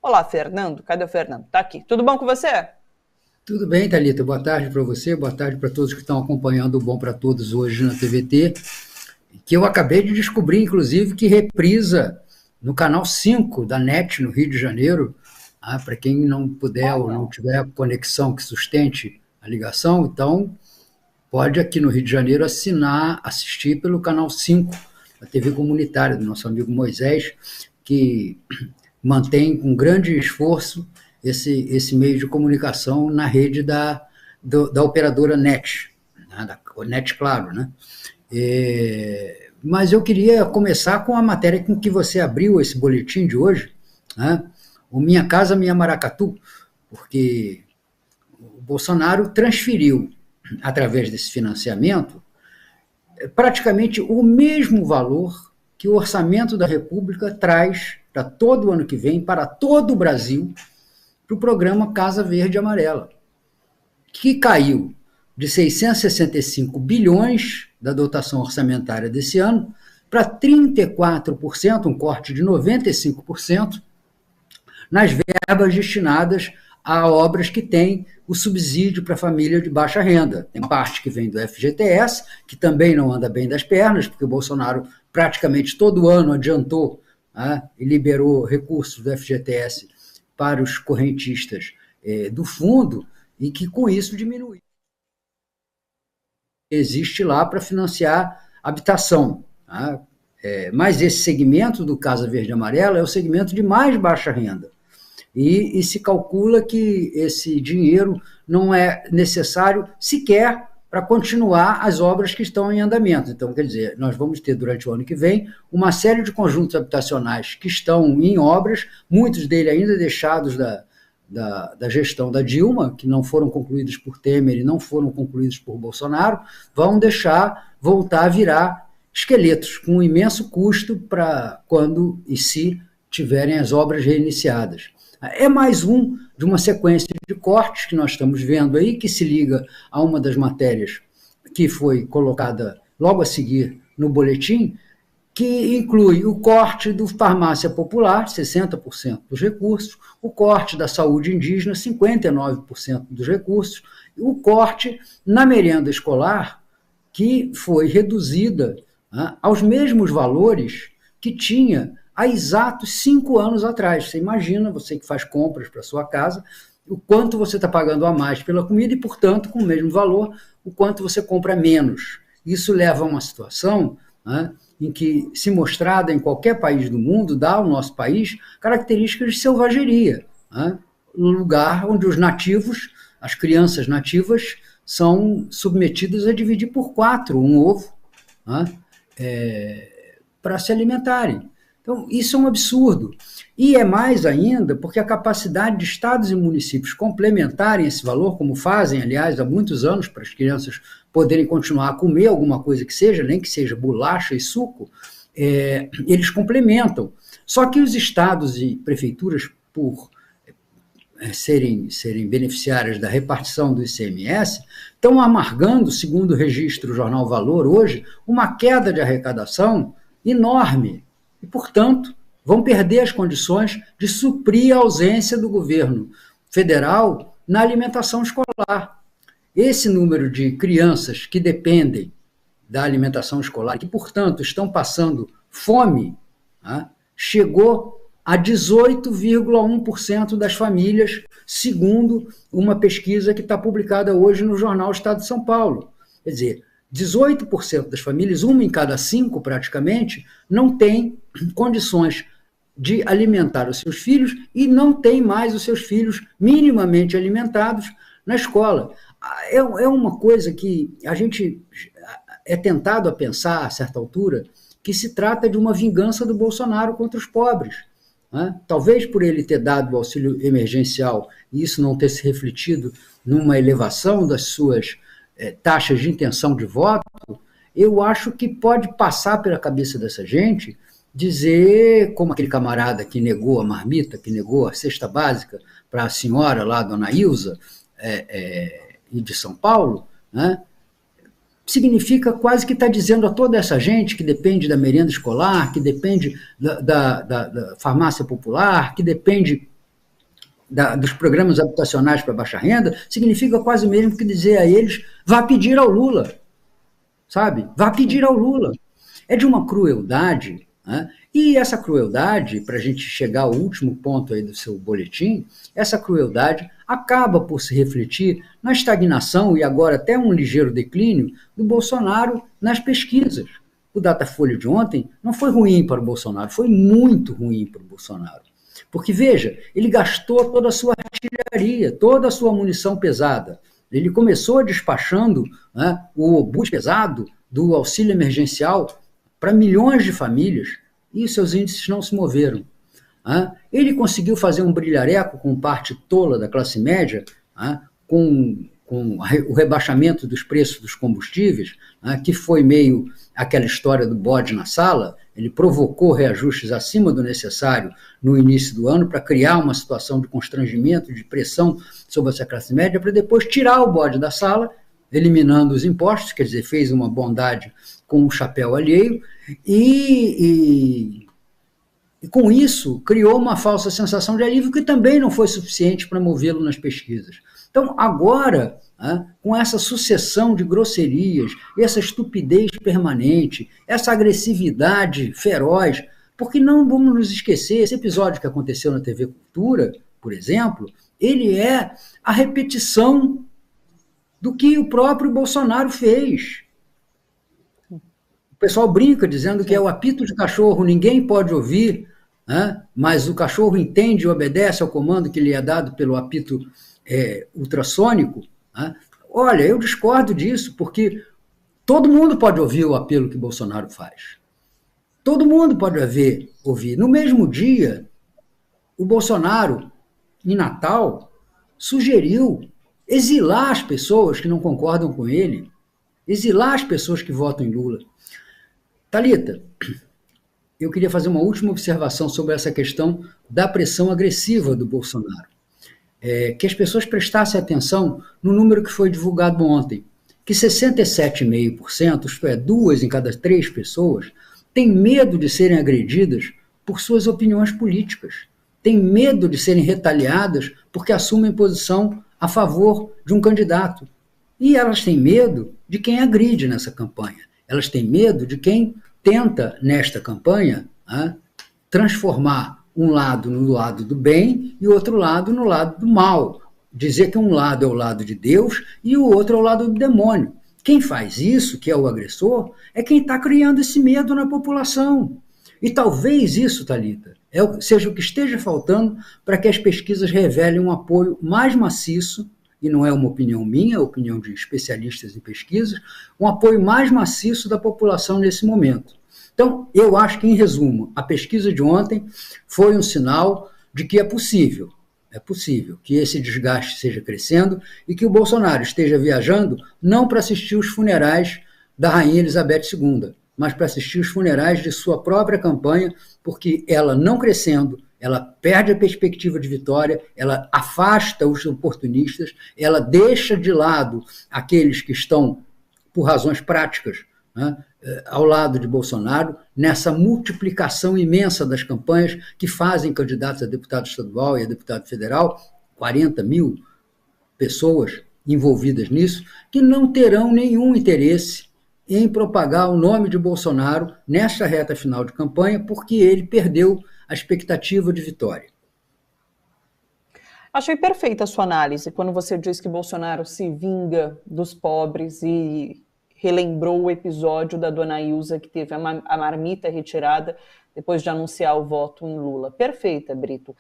Olá, Fernando. Cadê o Fernando? Tá aqui. Tudo bom com você? Tudo bem, Thalita? Boa tarde para você, boa tarde para todos que estão acompanhando o Bom para Todos hoje na TVT, que eu acabei de descobrir, inclusive, que reprisa no canal 5 da NET, no Rio de Janeiro, para quem não puder ou não tiver conexão que sustente a ligação, então pode aqui no Rio de Janeiro assistir pelo canal 5, a TV comunitária do nosso amigo Moisés, que mantém com grande esforço esse meio de comunicação na rede da operadora NET, né, da NET Claro, né? Mas eu queria começar com a matéria com que você abriu esse boletim de hoje, né? O Minha Casa Minha Maracatu, porque o Bolsonaro transferiu, através desse financiamento, praticamente o mesmo valor que o orçamento da República traz para todo o ano que vem, para todo o Brasil, para o programa Casa Verde e Amarela, que caiu de 665 bilhões da dotação orçamentária desse ano para 34%, um corte de 95%, nas verbas destinadas a obras que têm o subsídio para a família de baixa renda. Tem parte que vem do FGTS, que também não anda bem das pernas, porque o Bolsonaro praticamente todo ano adiantou, né, e liberou recursos do FGTS para os correntistas do fundo, e que com isso diminui. Existe lá para financiar habitação. Tá? Mas esse segmento do Casa Verde e Amarela é o segmento de mais baixa renda. E se calcula que esse dinheiro não é necessário sequer para continuar as obras que estão em andamento. Então, quer dizer, nós vamos ter durante o ano que vem uma série de conjuntos habitacionais que estão em obras, muitos deles ainda deixados da gestão da Dilma, que não foram concluídos por Temer e não foram concluídos por Bolsonaro, vão deixar voltar a virar esqueletos, com um imenso custo para quando e se tiverem as obras reiniciadas. É mais um de uma sequência de cortes que nós estamos vendo aí, que se liga a uma das matérias que foi colocada logo a seguir no boletim, que inclui o corte do farmácia popular, 60% dos recursos, o corte da saúde indígena, 59% dos recursos, e o corte na merenda escolar, que foi reduzida, né, aos mesmos valores que tinha há exatos 5 anos atrás. Você imagina, você que faz compras para sua casa, o quanto você está pagando a mais pela comida e, portanto, com o mesmo valor, o quanto você compra menos. Isso leva a uma situação, né, em que, se mostrada em qualquer país do mundo, dá ao nosso país características de selvageria, né, um lugar onde os nativos, as crianças nativas, são submetidas a dividir por 4 um ovo, né, para se alimentarem. Então, isso é um absurdo. E é mais ainda porque a capacidade de estados e municípios complementarem esse valor, como fazem, aliás, há muitos anos, para as crianças poderem continuar a comer alguma coisa que seja, nem que seja bolacha e suco, eles complementam. Só que os estados e prefeituras, por serem beneficiárias da repartição do ICMS, estão amargando, segundo o registro Jornal Valor hoje, uma queda de arrecadação enorme. E, portanto, vão perder as condições de suprir a ausência do governo federal na alimentação escolar. Esse número de crianças que dependem da alimentação escolar, que, portanto, estão passando fome, né, chegou a 18,1% das famílias, segundo uma pesquisa que está publicada hoje no jornal Estado de São Paulo. Quer dizer, 18% das famílias, 1 em cada 5 praticamente, não tem condições de alimentar os seus filhos e não tem mais os seus filhos minimamente alimentados na escola. É uma coisa que a gente é tentado a pensar, a certa altura, que se trata de uma vingança do Bolsonaro contra os pobres, né? Talvez por ele ter dado o auxílio emergencial e isso não ter se refletido numa elevação das suas taxas de intenção de voto, eu acho que pode passar pela cabeça dessa gente dizer, como aquele camarada que negou a marmita, que negou a cesta básica para a senhora lá, dona Ilza, de São Paulo, né? Significa quase que está dizendo a toda essa gente que depende da merenda escolar, que depende da farmácia popular, que depende dos programas habitacionais para baixa renda, significa quase o mesmo que dizer a eles, vá pedir ao Lula, sabe? Vá pedir ao Lula. É de uma crueldade, né? E essa crueldade, para a gente chegar ao último ponto aí do seu boletim, essa crueldade acaba por se refletir na estagnação e agora até um ligeiro declínio do Bolsonaro nas pesquisas. O Datafolha de ontem não foi ruim para o Bolsonaro, foi muito ruim para o Bolsonaro. Porque, veja, ele gastou toda a sua artilharia, toda a sua munição pesada. Ele começou despachando, né, o obus pesado do auxílio emergencial para milhões de famílias e seus índices não se moveram. Ele conseguiu fazer um brilhareco com parte tola da classe média, com o rebaixamento dos preços dos combustíveis, que foi meio aquela história do bode na sala. Ele provocou reajustes acima do necessário no início do ano para criar uma situação de constrangimento, de pressão sobre essa classe média, para depois tirar o bode da sala, eliminando os impostos, quer dizer, fez uma bondade com um chapéu alheio, e com isso criou uma falsa sensação de alívio que também não foi suficiente para movê-lo nas pesquisas. Então, agora, com essa sucessão de grosserias, essa estupidez permanente, essa agressividade feroz, porque não vamos nos esquecer, esse episódio que aconteceu na TV Cultura, por exemplo, ele é a repetição do que o próprio Bolsonaro fez. O pessoal brinca dizendo que é o apito de cachorro, ninguém pode ouvir, mas o cachorro entende e obedece ao comando que lhe é dado pelo apito ultrassônico. Olha, eu discordo disso, porque todo mundo pode ouvir o apelo que Bolsonaro faz. Todo mundo pode ouvir. No mesmo dia, o Bolsonaro, em Natal, sugeriu exilar as pessoas que não concordam com ele, exilar as pessoas que votam em Lula. Thalita, eu queria fazer uma última observação sobre essa questão da pressão agressiva do Bolsonaro. Que as pessoas prestassem atenção no número que foi divulgado ontem, que 67,5%, isto é, 2 em cada 3 pessoas, têm medo de serem agredidas por suas opiniões políticas, têm medo de serem retaliadas porque assumem posição a favor de um candidato. E elas têm medo de quem agride nessa campanha. Elas têm medo de quem tenta, nesta campanha, transformar um lado no lado do bem e outro lado no lado do mal. Dizer que um lado é o lado de Deus e o outro é o lado do demônio. Quem faz isso, que é o agressor, é quem está criando esse medo na população. E talvez isso, Thalita, seja o que esteja faltando para que as pesquisas revelem um apoio mais maciço, e não é uma opinião minha, é a opinião de especialistas em pesquisas, um apoio mais maciço da população nesse momento. Então, eu acho que, em resumo, a pesquisa de ontem foi um sinal de que é possível que esse desgaste seja crescendo e que o Bolsonaro esteja viajando não para assistir os funerais da Rainha Elizabeth II, mas para assistir os funerais de sua própria campanha, porque ela não crescendo, ela perde a perspectiva de vitória, ela afasta os oportunistas, ela deixa de lado aqueles que estão, por razões práticas, ao lado de Bolsonaro, nessa multiplicação imensa das campanhas que fazem candidatos a deputado estadual e a deputado federal, 40 mil pessoas envolvidas nisso, que não terão nenhum interesse em propagar o nome de Bolsonaro nesta reta final de campanha, porque ele perdeu a expectativa de vitória. Achei perfeita a sua análise, quando você diz que Bolsonaro se vinga dos pobres e relembrou o episódio da dona Ilza, que teve a marmita retirada depois de anunciar o voto em Lula. Perfeita, Brito.